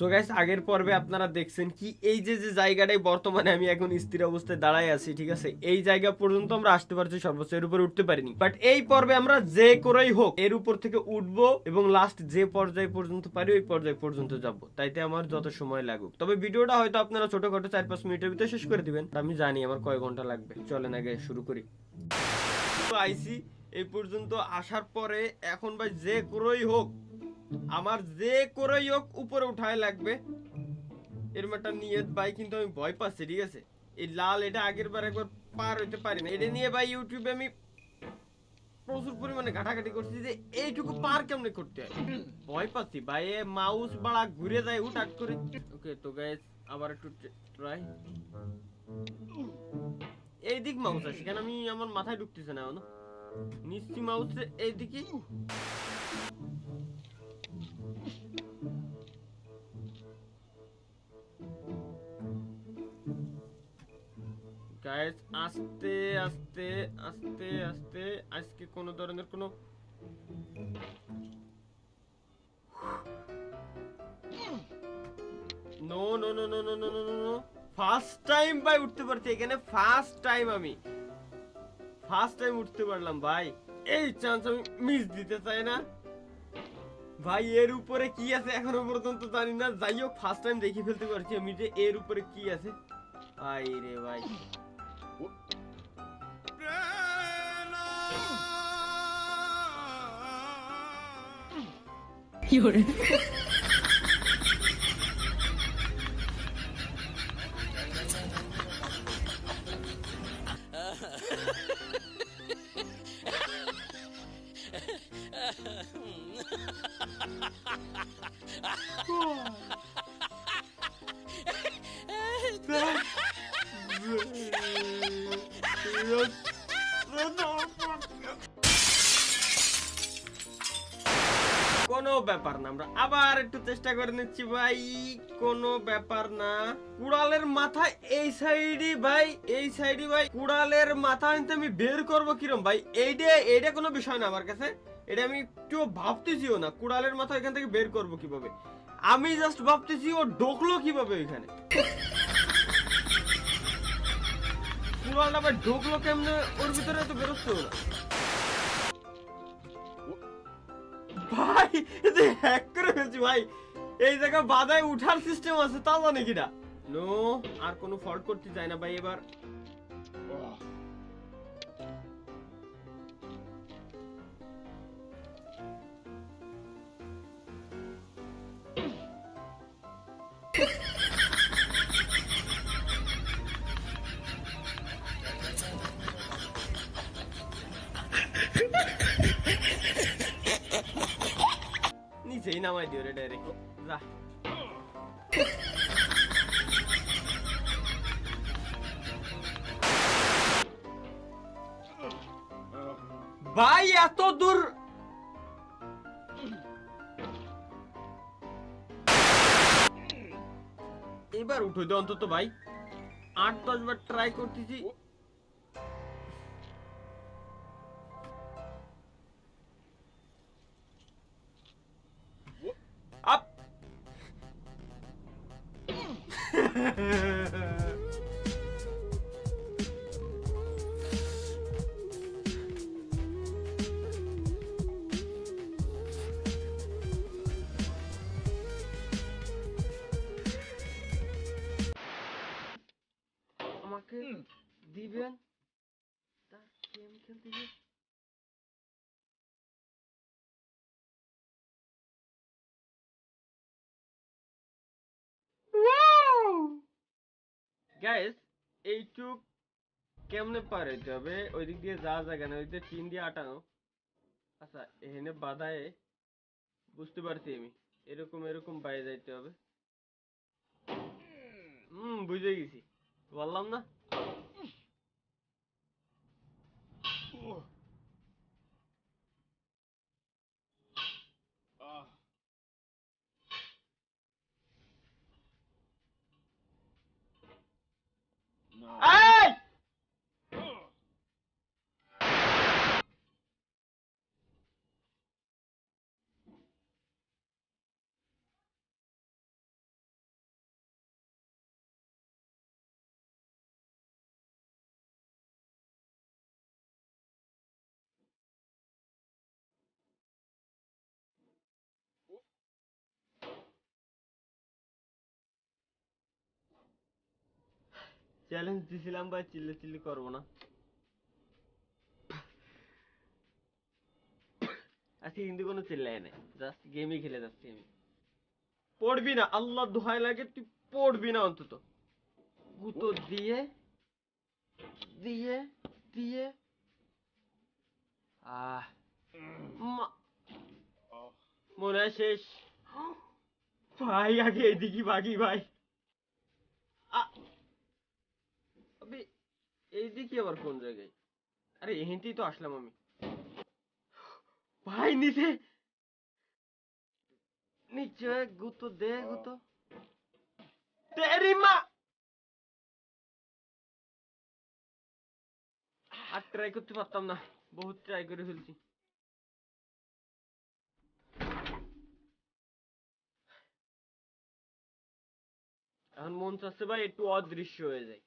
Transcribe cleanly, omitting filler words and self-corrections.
So guys, আগের পর্বে আপনারা দেখছেন কি এই যে যে জায়গাটায় বর্তমানে আমি এখন স্থির অবস্থায় দাঁড়ায় আছি, ঠিক আছে, এই জায়গা পর্যন্ত আমরা আসতে পারছি, সর্বোচ্চ এর উপরে উঠতে পারিনি। বাট এই পর্বে আমরা যে করেই হোক এর উপর থেকে উঠবো এবং লাস্ট যে পর্যায় পর্যন্ত পারি ওই পর্যায় পর্যন্ত যাব, তাইতে আমার যত সময় লাগুক। তবে ভিডিওটা হয়তো আপনারা ছোটখাটো 4-5 মিনিটের ভিতরে শেষ করে দিবেন, আমি জানি আমার কয় ঘন্টা লাগবে। চলেন আগে শুরু করি। তো আইসি এই পর্যন্ত আসার পরে এখন ভাই যে করেই হোক আমার যে করেই হোক উপরে উঠায় লাগবে, এরকম একটা নিয়ত ভাই। কিন্তু আমি ভয় পাচ্ছি, ঠিক আছে, এই লাল এটা আগের বার একবার পার হইতে পারি না, এটা নিয়ে ভাই ইউটিউবে আমি প্রচুর পরিমাণে ঘাটাঘাটি করছি যে এইটুকু পার কেমনে করতে হয়। ভয় পাচ্ছি ভাই, মাউস বাড়া ঘুরে যায় হুটহাট করে। ওকে তো গাইস, আবার একটু ট্রাই। এই দিক মাউস আছে কেন, আমি আমার মাথায় ঢুকতেছে না এখনো। নিশ্চি মাউস এইদিকে। গাইস আস্তে আস্তে আস্তে আস্তে, আজকে কোনো ধরনের কোনো no no no no no no no no, first time ভাই উঠতে পারছি এখানে, ফার্স্ট টাইম আমি ফার্স্ট টাইম উঠতে পারলাম ভাই। এই চান্স আমি মিস দিতে চাই না ভাই। এর উপরে কি আছে এখনো পর্যন্ত জানি না, যাই হোক ফার্স্ট টাইম দেখে ফেলতে পারছি আমি যে এর উপরে কি আছে। ভাই রে ভাই, কোনো ব্যাপার না, আমরা আবার একটু চেষ্টা করে নিচ্ছি ভাই, কোনো ব্যাপার না। কুড়ালের মাথা এই সাইডে ভাই, এই সাইডে ভাই, কুড়ালের মাথা আনতে আমি বের করবো কিরম ভাই, এইটা কোনো বিষয় না আমার কাছে, এটা আমি একটু ভাবতেছিও না কুড়ালের মাথা এখান থেকে বের করবো কিভাবে। আমি জাস্ট ভাবতেছি ও ঢোকলো কিভাবে ওইখানে, কুড়ালটা ভাই ঢোকলো কেমনে ওর ভিতরে, তো বেরোচ্ছেও না ভাই। এটা হ্যাক করে ফেলছি ভাই, এই জায়গা বাধায় উঠার সিস্টেম আছে তা জানি কিনা। নো, আর কোনো ফল্ট করতে চাই না ভাই এবার। নিচেই নামাই দিও রে ডাইরেক্ট, যা। ভাই এত দূর এবার উঠো দে অন্তত ভাই, 8-10 বার ট্রাই করতেছি। আপ আমাকে দিবেন তা গেম খেলতে গিয়ে। গাইস এইটুক কেমনে পার হইতে হবে, ওই দিক দিয়ে যাওয়া যায় না, ওই দিকে টিন দিয়ে আটানো। আচ্ছা এখানে বাধায় বুঝতে পারছি আমি, এরকম এরকম বাইরে যাইতে হবে। বুঝে গেছি, বললাম না। এই! চ্যালেঞ্জ দিছিলাম ভাই, চিল্লি চিল্লি করবো না। আজকে কিন্তু কোনো চিল্লাই নাই, জাস্ট গেমই খেলে যাচ্ছি আমি। পড়বি না, আল্লাহ দোহাই লাগে তুই পড়বি না অন্তত। গুতো দিয়ে দিয়ে দিয়ে আহ মনে হয় শেষ। ভাই আগে এদিকে ভাগি ভাই। আবে এইদিকে আবার কোন জায়গায়? আরে এহেঁতেই তো আসলাম আমি। ভাই নিচে নিচে গুতো দে গুতো। তেরি মা। আর ট্রাই করতে পারতাম না, বহুত ট্রাই করে ফেলছি। এখন মন চাচ্ছে ভাই একটু অদৃশ্য হয়ে যায়।